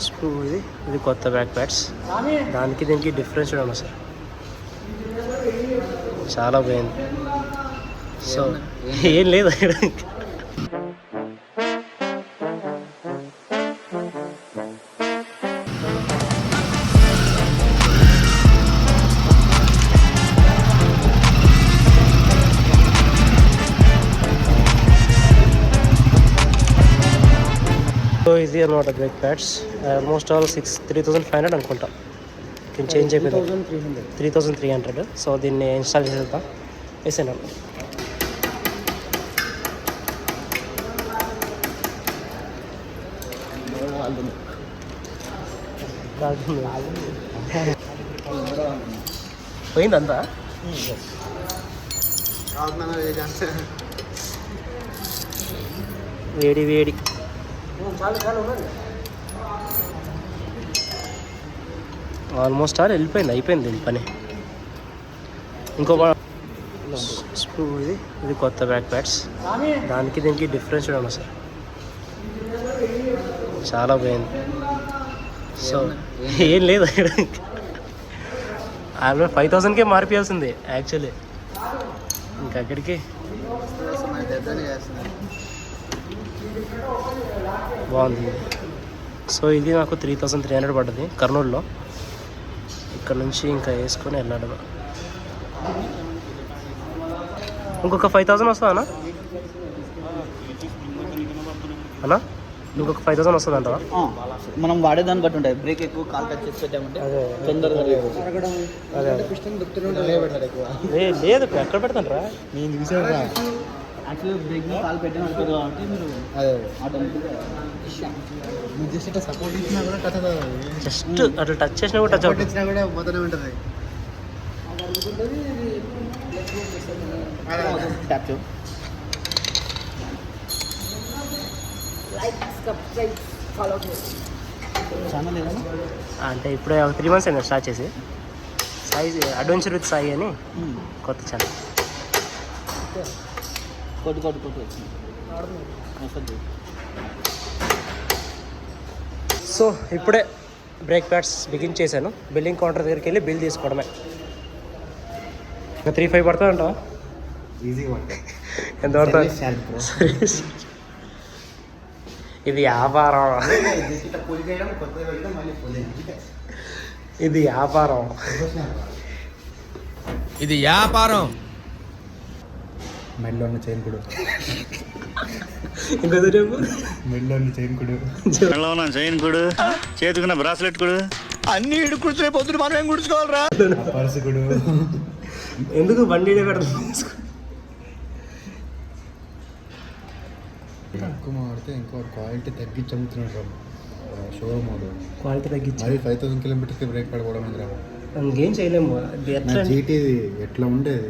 Screw ఇది కొత్త back pods. దానికి దీనికి డిఫరెన్స్ చూడండి సార్, చాలా పోయింది. సో ఏం లేదు అక్కడ. సో ఇది అనమాట బ్రేక్ ప్యాడ్స్. ఆల్మోస్ట్ ఆల్ 3,500 అనుకుంటా. దీన్ని చేంజ్ అయిపోయింది 3,300. సో దీన్ని ఇన్స్టాల్ చేసేద్దాం. వేసాను పోయిందంతా. వేడి వేడి ఆల్మోస్ట్ ఆల్ వెళ్ళిపోయింది, అయిపోయింది దీని పని. ఇంకో స్క్రూ ఇది కొత్త బ్యాక్ ప్యాడ్స్. దానికి దీనికి డిఫరెన్స్ చూడండి సార్, చాలా పోయింది. సో ఏం లేదు అక్కడ. ఆల్మోస్ట్ 5,000కే మారిపోయాల్సింది యాక్చువల్లీ. ఇంకా అక్కడికి బాగుంది. సో ఇది నాకు 3,300 పడ్డది కర్నూలులో. ఇక్కడ నుంచి ఇంకా వేసుకొని వెళ్ళాడు. ఇంకొక 5,000 వస్తుందా అన్నా? ఇంకొక 5,000 వస్తుంది అంటావా? మనం వాడేదాన్ని బట్టి ఉంటాయి. బ్రేక్ ఎక్కువ కాల్ టచ్ చేసి పెట్టామంటే తొందరగా లేదు ఎక్కడ పెడతాను రా నేను చూసాను. యాక్చువల్గా బ్రేక్ కాల్ పెట్టాను అంటారు కాబట్టి మీరు ఆటోమేటిక్గా జస్ట్ ఇట్లా సపోర్ట్ ఇచ్చినా కూడా టచ్ అవుతుంది. జస్ట్ అట్లా టచ్ చేసినా కూడా టచ్ ఇచ్చినా కూడా మొదలనే ఉంటుంది. ట్యాప్ ఛానల్ ఏదైనా అంటే ఇప్పుడే 3 months అయినా స్టార్ట్ చేసి. సాయి అడ్వెంచర్ విత్ సాయి అని కొత్త ఛానల్. కొట్టు సో ఇప్పుడే బ్రేక్ ప్యాడ్స్ బిగిన్ చేశాను. బిల్లింగ్ కౌంటర్ దగ్గరికి వెళ్ళి బిల్ తీసుకోవడమే. ఇంకా 3,500 పడుతుంది అంటావా? ఈజీగా పడుతుంది. ఎంత పడుతుంది? ఇది వ్యాపారం, ఇది వ్యాపారం, ఇది వ్యాపారం. మెడలో ఉన్న చైన్ కుడు, ఇంకో చెప్పు. మెడలో ఉన్న చైన్ కుడు, మెడలో ఉన్న చైన్ కుడు, చేతుకున్న బ్రాస్లెట్ కుడు, అన్ని ఇడు కుడుచునే పొద్దున మనం ఏం కుడుచుకోవాలరా? పర్సు కుడు. ఎందుకు బండి పెడతాం? ఎక్కువ మాడితే ఇంకో క్వాలిటీ తగ్గించి అమ్ముతున్నాడు షోరూమ్ వాడు. క్వాలిటీ తగ్గించి మరి 5,000 కిలోమీటర్స్కి బ్రేక్ పడిపోవడం ఇంకేం చేయలేము. జీటీది ఎట్లా ఉండేది,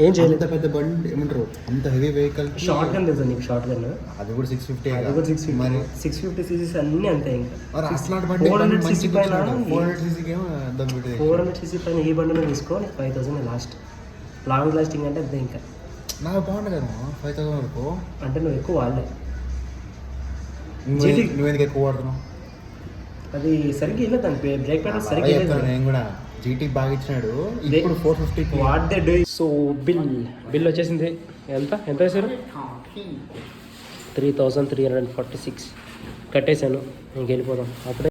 ఏం చేయలేదు. పెద్ద బండి ఏమంటారు, అంత హెవీ వెహికల్. షార్ట్ గన్ తెలుసా నీకు? షార్ట్ గన్ అది కూడా 650. అది కూడా 650. మరి 650 cc అన్నీ అంతే. ఇంకా అట్లాంటి బండి 400 cc పైన 400 cc ఏమో దమ్ పెట్టి 400 cc పైన ఈ బండిని తీసుకో, 5,000 లాస్ట్. లాంగ్ లాస్టింగ్ అంటే అంతే. ఇంకా నాకు బాగుంటుంది కదా 5,000 వరకు. అంటే నువ్వు ఎక్కువ వాడలే. నువ్వు ఎందుకు ఎక్కువ వాడుతున్నావు? అది సరిగ్గా వెళ్ళదు, దాని బ్రేక్ ప్యాడ్ సరిగ్గా వెళ్ళదు. నేను కూడా జీటీ బాగా ఇచ్చినాడు. ఇప్పుడు 450 what they do. So bill వచ్చేసింది. ఎంత వేసారు? 3,346 కట్టేశాను. ఇంక వెళ్ళిపోదాం అప్పుడే.